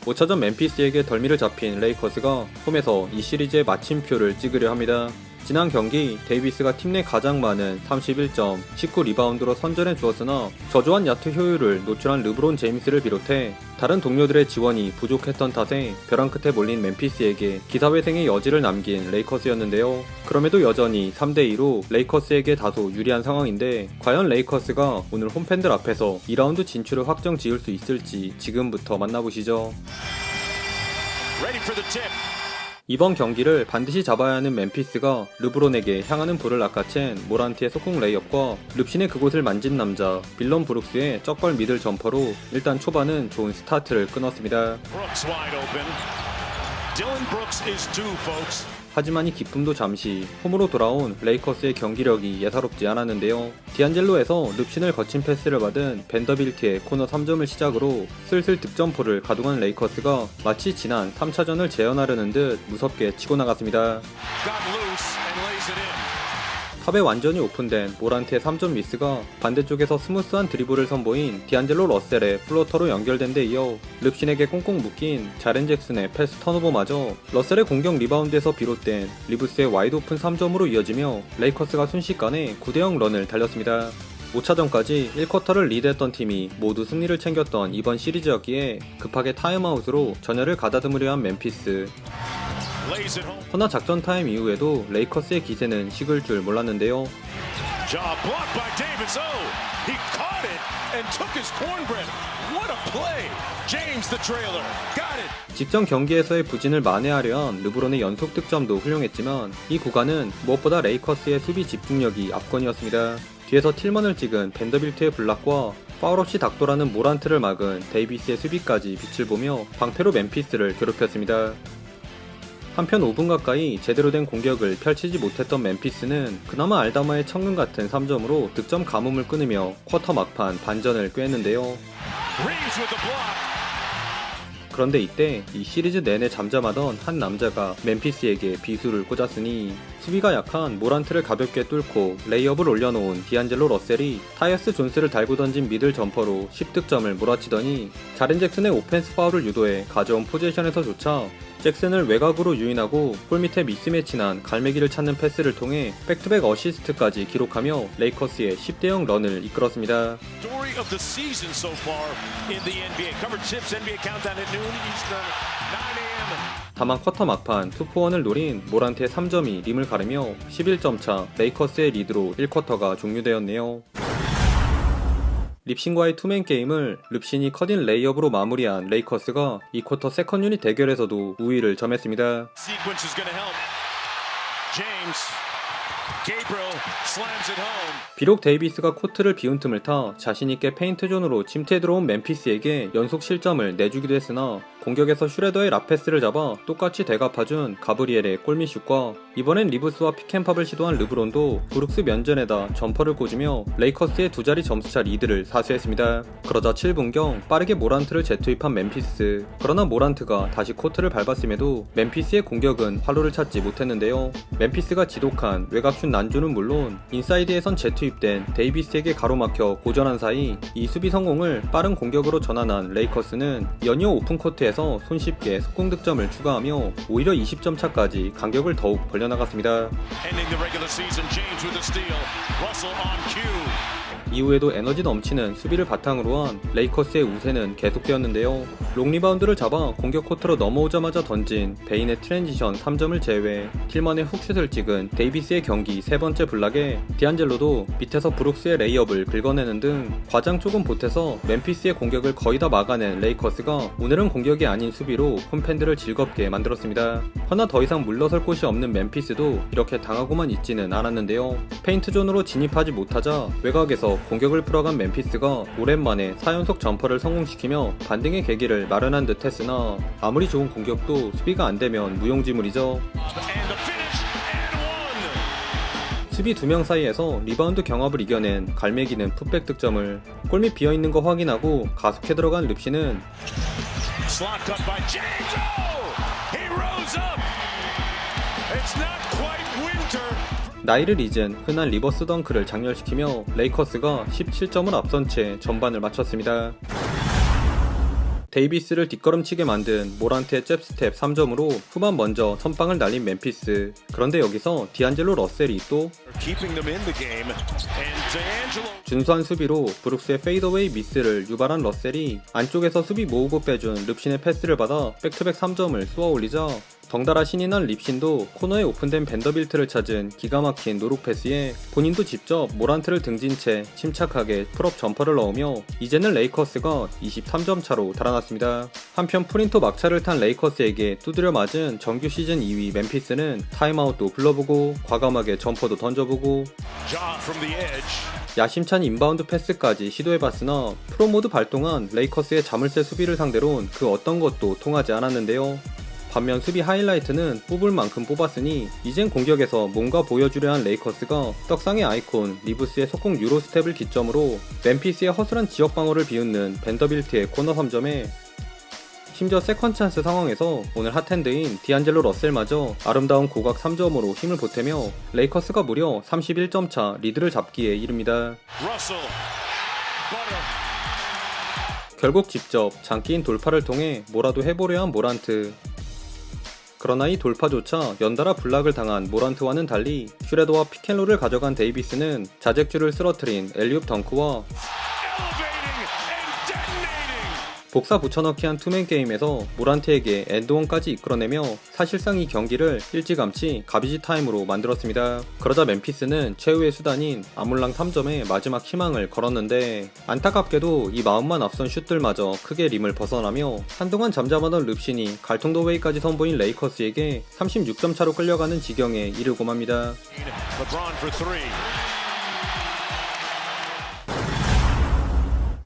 5차전 멤피스에게 덜미를 잡힌 레이커스가 홈에서 이 시리즈의 마침표를 찍으려 합니다. 지난 경기 데이비스가 팀 내 가장 많은 31점, 19리바운드로 선전해 주었으나 저조한 야투 효율을 노출한 르브론 제임스를 비롯해 다른 동료들의 지원이 부족했던 탓에 벼랑 끝에 몰린 멤피스에게 기사회생의 여지를 남긴 레이커스였는데요. 그럼에도 여전히 3대2로 레이커스에게 다소 유리한 상황인데 과연 레이커스가 오늘 홈팬들 앞에서 2라운드 진출을 확정 지을 수 있을지 지금부터 만나보시죠. 이번 경기를 반드시 잡아야 하는 멤피스가 르브론에게 향하는 볼을 낚아챈 모란트의 속공 레이업과 릅신의 그곳을 만진 남자 빌런 브룩스의 쩍벌 미들 점퍼로 일단 초반은 좋은 스타트를 끊었습니다. 하지만 이 기쁨도 잠시 홈으로 돌아온 레이커스의 경기력이 예사롭지 않았는데요. 디안젤로에서 릅신을 거친 패스를 받은 벤더빌트의 코너 3점을 시작으로 슬슬 득점포를 가동한 레이커스가 마치 지난 3차전을 재현하려는 듯 무섭게 치고 나갔습니다. 탑에 완전히 오픈된 모란트의 3점 미스가 반대쪽에서 스무스한 드리블을 선보인 디안젤로 러셀의 플로터로 연결된 데 이어 릅신에게 꽁꽁 묶인 자렌 잭슨의 패스 턴오버마저 러셀의 공격 리바운드에서 비롯된 리브스의 와이드 오픈 3점으로 이어지며 레이커스가 순식간에 9대0 런을 달렸습니다. 5차전까지 1쿼터를 리드했던 팀이 모두 승리를 챙겼던 이번 시리즈였기에 급하게 타임아웃으로 전열을 가다듬으려 한 멤피스. 허나 작전 타임 이후에도 레이커스의 기세는 식을 줄 몰랐는데요. 직전 경기에서의 부진을 만회하려 한 르브론의 연속 득점도 훌륭했지만 이 구간은 무엇보다 레이커스의 수비 집중력이 압권이었습니다. 뒤에서 틸먼을 찍은 벤더빌트의 블락과 파울 없이 닥돌하는 모란트를 막은 데이비스의 수비까지 빛을 보며 방패로 멤피스를 괴롭혔습니다. 한편 5분 가까이 제대로 된 공격을 펼치지 못했던 멤피스는 그나마 알다마의 천금 같은 3점으로 득점 가뭄을 끊으며 쿼터 막판 반전을 꾀했는데요. 그런데 이때 이 시리즈 내내 잠잠하던 한 남자가 멤피스에게 비수를 꽂았으니 수비가 약한 모란트를 가볍게 뚫고 레이업을 올려놓은 디안젤로 러셀이 타이어스 존스를 달고 던진 미들 점퍼로 10득점을 몰아치더니 자렌 잭슨의 오펜스 파울을 유도해 가져온 포지션에서조차 잭슨을 외곽으로 유인하고 골 밑에 미스매치난 갈매기를 찾는 패스를 통해 백투백 어시스트까지 기록하며 레이커스의 10대0 런을 이끌었습니다. 다만 쿼터 막판 2포원을 노린 모란트의 3점이 림을 가르며 11점 차 레이커스의 리드로 1쿼터가 종료되었네요. 립신과의 투맨 게임을 릅신이 커딘 레이업으로 마무리한 레이커스가 2쿼터 세컨 유닛 대결에서도 우위를 점했습니다. 비록 데이비스가 코트를 비운 틈을 타 자신있게 페인트존으로 침투해 들어온 멤피스에게 연속 실점을 내주기도 했으나 공격에서 슈레더의 라패스를 잡아 똑같이 대갚아준 가브리엘의 골밑슛과 이번엔 리브스와 픽앤팝을 시도한 르브론도 브룩스 면전에다 점퍼를 꽂으며 레이커스의 두 자리 점수차 리드를 사수했습니다. 그러자 7분경 빠르게 모란트를 재투입한 멤피스. 그러나 모란트가 다시 코트를 밟았음에도 멤피스의 공격은 활로를 찾지 못했는데요. 멤피스가 지독한 외곽슛 난조는 물론 인사이드에선 재투입된 데이비스에게 가로막혀 고전한 사이 이 수비 성공을 빠른 공격으로 전환한 레이커스는 연이어 오픈코트에서 손쉽게 속공 득점을 추가하며 오히려 20점 차까지 간격을 더욱 벌려나갔습니다. 이후에도 에너지 넘치는 수비를 바탕으로 한 레이커스의 우세는 계속되었는데요. 롱 리바운드를 잡아 공격 코트로 넘어오자마자 던진 베인의 트랜지션 3점을 제외 틸먼의 훅슛을 찍은 데이비스의 경기 세 번째 블락에 디안젤로도 밑에서 브룩스의 레이업을 긁어내는 등 과장 조금 보태서 멤피스의 공격을 거의 다 막아낸 레이커스가 오늘은 공격이 아닌 수비로 홈팬들을 즐겁게 만들었습니다. 허나 더 이상 물러설 곳이 없는 멤피스도 이렇게 당하고만 있지는 않았는데요. 페인트존으로 진입하지 못하자 외곽에서 공격을 풀어간 멤피스가 오랜만에 4연속 점퍼를 성공시키며 반등의 계기를 마련한 듯 했으나 아무리 좋은 공격도 수비가 안되면 무용지물이죠. 수비 2명 사이에서 리바운드 경합을 이겨낸 갈매기는 풋백 득점을 골밑 비어있는 거 확인하고 가속해 들어간 릅신은 나이를 잊은 흔한 리버스 덩크를 장렬시키며 레이커스가 17점을 앞선 채 전반을 마쳤습니다. 데이비스를 뒷걸음치게 만든 모란트의 잽스텝 3점으로 후반 먼저 선빵을 날린 멤피스. 그런데 여기서 디안젤로 러셀이 또 준수한 수비로 브룩스의 페이더웨이 미스를 유발한 러셀이 안쪽에서 수비 모으고 빼준 릅신의 패스를 받아 백투백 3점을 쏘아올리자 덩달아 신이 난 립신도 코너에 오픈된 벤더빌트를 찾은 기가 막힌 노룩 패스에 본인도 직접 모란트를 등진 채 침착하게 풀업 점퍼를 넣으며 이제는 레이커스가 23점 차로 달아났습니다. 한편 프린토 막차를 탄 레이커스에게 두드려 맞은 정규 시즌 2위 멤피스는 타임아웃도 불러보고 과감하게 점퍼도 던져보고 야심찬 인바운드 패스까지 시도해봤으나 프로모드 발동한 레이커스의 자물쇠 수비를 상대론 그 어떤 것도 통하지 않았는데요. 반면 수비 하이라이트는 뽑을 만큼 뽑았으니 이젠 공격에서 뭔가 보여주려 한 레이커스가 떡상의 아이콘 리브스의 속공 유로스텝을 기점으로 멤피스의 허술한 지역 방어를 비웃는 벤더빌트의 코너 3점에 심지어 세컨 찬스 상황에서 오늘 핫핸드인 디안젤로 러셀마저 아름다운 고각 3점으로 힘을 보태며 레이커스가 무려 31점 차 리드를 잡기에 이릅니다. 결국 직접 장기인 돌파를 통해 뭐라도 해보려 한 모란트. 그러나 이 돌파조차 연달아 블락을 당한 모란트와는 달리 슈레더와 피켄롤을 가져간 데이비스는 자책줄을 쓰러트린 엘리웁 덩크와 복사 붙여넣기한 투맨 게임에서 모란트에게 엔드원까지 이끌어내며 사실상 이 경기를 일찌감치 가비지 타임으로 만들었습니다. 그러자 멤피스는 최후의 수단인 아몰랑 3점에 마지막 희망을 걸었는데 안타깝게도 이 마음만 앞선 슛들마저 크게 림을 벗어나며 한동안 잠잠하던 릅신이 갈통더웨이까지 선보인 레이커스에게 36점 차로 끌려가는 지경에 이르고 맙니다.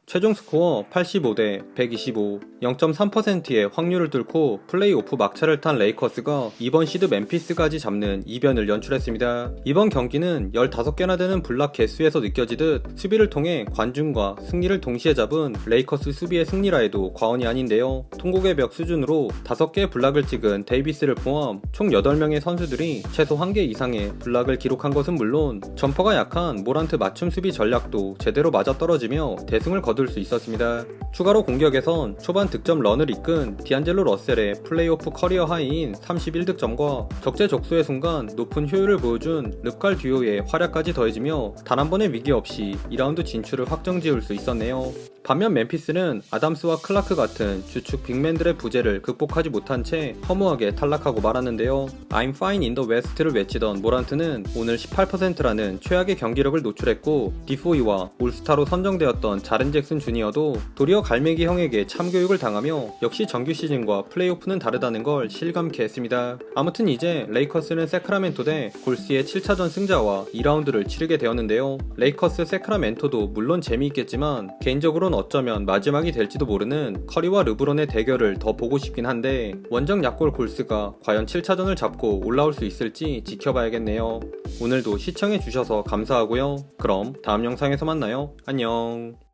최종 스코어 85대 125, 0.3%의 확률을 뚫고 플레이오프 막차를 탄 레이커스가 이번 시드 멤피스까지 잡는 이변을 연출했습니다. 이번 경기는 15개나 되는 블락 개수에서 느껴지듯 수비를 통해 관중과 승리를 동시에 잡은 레이커스 수비의 승리라 해도 과언이 아닌데요. 통곡의 벽 수준으로 5개의 블락을 찍은 데이비스를 포함 총 8명의 선수들이 최소 1개 이상의 블락을 기록한 것은 물론 점퍼가 약한 모란트 맞춤 수비 전략도 제대로 맞아떨어지며 대승을 거둘 수 있었습니다. 추가로 공격에선 초반 득점 런을 이끈 디안젤로 러셀의 플레이오프 커리어 하이인 31득점과 적재적소의 순간 높은 효율을 보여준 르칼 듀오의 활약까지 더해지며 단 한 번의 위기 없이 2라운드 진출을 확정지을 수 있었네요. 반면 멤피스는 아담스와 클라크 같은 주축 빅맨들의 부재를 극복하지 못한 채 허무하게 탈락하고 말았는데요. I'm fine in the west를 외치던 모란트는 오늘 18%라는 최악의 경기력을 노출했고 디포이와 올스타로 선정되었던 자렌 잭슨 주니어도 도리어 갈매기 형에게 참교육을 당하며 역시 정규 시즌과 플레이오프는 다르다는 걸 실감케 했습니다. 아무튼 이제 레이커스는 세크라멘토 대 골스의 7차전 승자와 2라운드를 치르게 되었는데요. 레이커스 세크라멘토도 물론 재미있겠지만 개인적으로는 어쩌면 마지막이 될지도 모르는 커리와 르브론의 대결을 더 보고 싶긴 한데 원정 약골 골스가 과연 7차전을 잡고 올라올 수 있을지 지켜봐야겠네요. 오늘도 시청해주셔서 감사하고요. 그럼 다음 영상에서 만나요. 안녕.